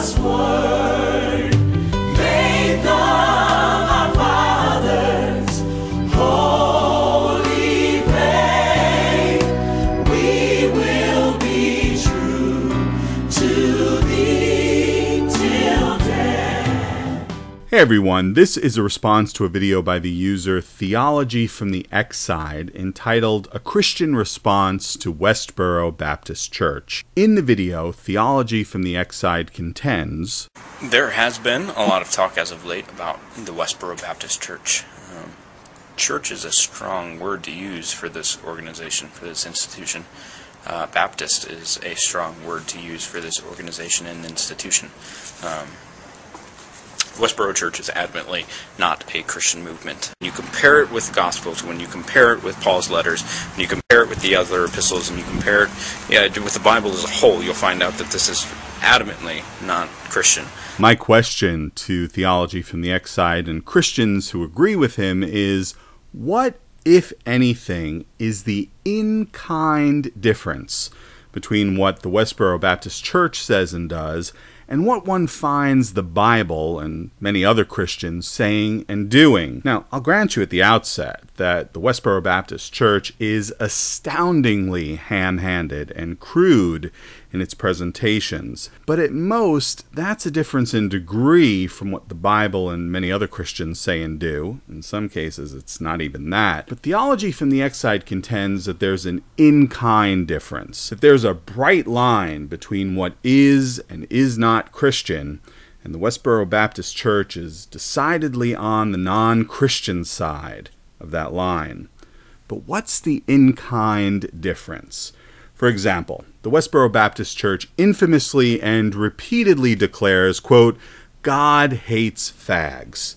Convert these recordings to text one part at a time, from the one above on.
precious word made them our fathers. Holy faith, we will be true to thee till death. Hey everyone, this is a response to a video by the user TheologyFromTheXSide entitled A Christian Response to Westboro Baptist Church. In the video, TheologyFromTheXSide contends, there has been a lot of talk as of late about the Westboro Baptist Church. Church is a strong word to use for this organization, for this institution. Baptist is a strong word to use for this organization and institution. Westboro Church is adamantly not a Christian movement. When you compare it with the Gospels, when you compare it with Paul's letters, when you compare it with the other epistles, and you compare it with the Bible as a whole, you'll find out that this is adamantly not Christian. My question to TheologyFromTheXSide and Christians who agree with him is, what, if anything, is the in-kind difference between what the Westboro Baptist Church says and does and what one finds the Bible and many other Christians saying and doing? Now, I'll grant you at the outset that the Westboro Baptist Church is astoundingly ham-handed and crude in its presentations, but at most, that's a difference in degree from what the Bible and many other Christians say and do. In some cases, it's not even that. But TheologyFromTheXSide contends that there's an in-kind difference, that there's a bright line between what is and is not Christian, and the Westboro Baptist Church is decidedly on the non-Christian side of that line. But what's the in-kind difference? For example, the Westboro Baptist Church infamously and repeatedly declares, quote, God hates fags.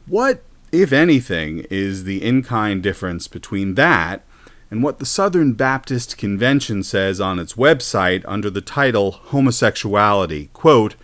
What, if anything, is the in-kind difference between that and what the Southern Baptist Convention says on its website under the title Homosexuality? Quote,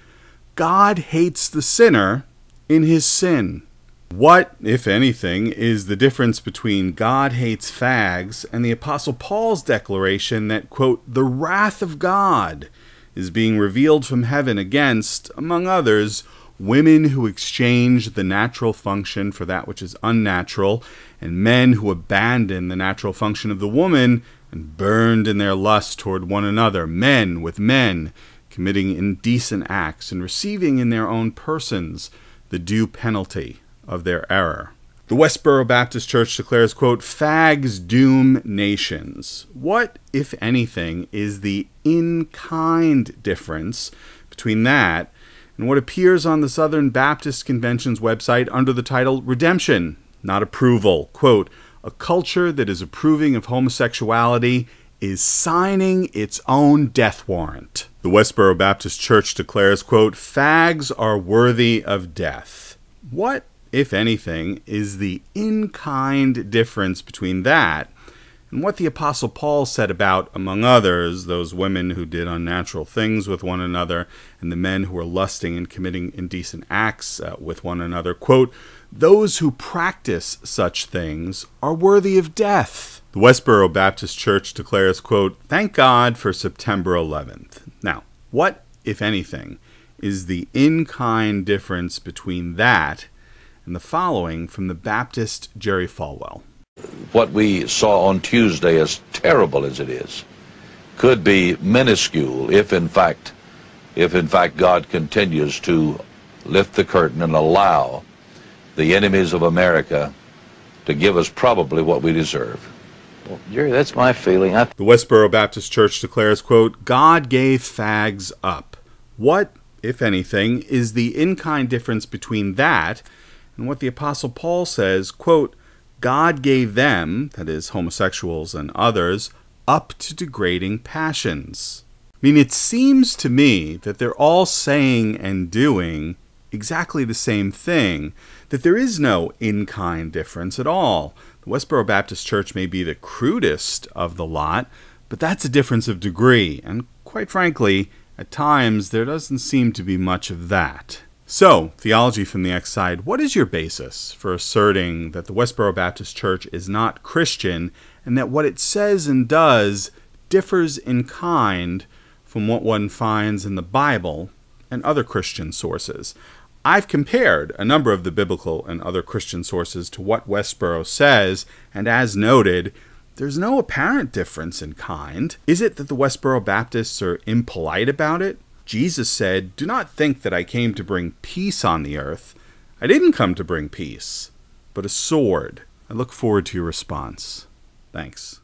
God hates the sinner in his sin. What, if anything, is the difference between God hates fags and the Apostle Paul's declaration that, quote, the wrath of God is being revealed from heaven against, among others, women who exchange the natural function for that which is unnatural, and men who abandon the natural function of the woman and burned in their lust toward one another, men with men, committing indecent acts and receiving in their own persons the due penalty of their error. The Westboro Baptist Church declares, quote, fags doom nations. What, if anything, is the in-kind difference between that and what appears on the Southern Baptist Convention's website under the title Redemption, not Approval? Quote, a culture that is approving of homosexuality is signing its own death warrant. The Westboro Baptist Church declares, quote, fags are worthy of death. What, if anything, is the in-kind difference between that and what the Apostle Paul said about, among others, those women who did unnatural things with one another and the men who were lusting and committing indecent acts with one another? Quote, those who practice such things are worthy of death. The Westboro Baptist Church declares, quote, thank God for September 11th. Now, what, if anything, is the in-kind difference between that and the following from the Baptist Jerry Falwell? What we saw on Tuesday, as terrible as it is, could be minuscule if in fact God continues to lift the curtain and allow the enemies of America to give us probably what we deserve. Well, Jerry, that's my feeling. The Westboro Baptist Church declares, quote, God gave fags up. What, if anything, is the in-kind difference between that and what the Apostle Paul says, quote, God gave them, that is, homosexuals and others, up to degrading passions? I mean, it seems to me that they're all saying and doing exactly the same thing, that there is no in-kind difference at all. The Westboro Baptist Church may be the crudest of the lot, but that's a difference of degree, and quite frankly, at times there doesn't seem to be much of that. So, TheologyFromTheXSide, what is your basis for asserting that the Westboro Baptist Church is not Christian and that what it says and does differs in kind from what one finds in the Bible and other Christian sources. I've compared a number of the biblical and other Christian sources to what Westboro says, and as noted, there's no apparent difference in kind. Is it that the Westboro Baptists are impolite about it? Jesus said, "Do not think that I came to bring peace on the earth. I didn't come to bring peace, but a sword." I look forward to your response. Thanks.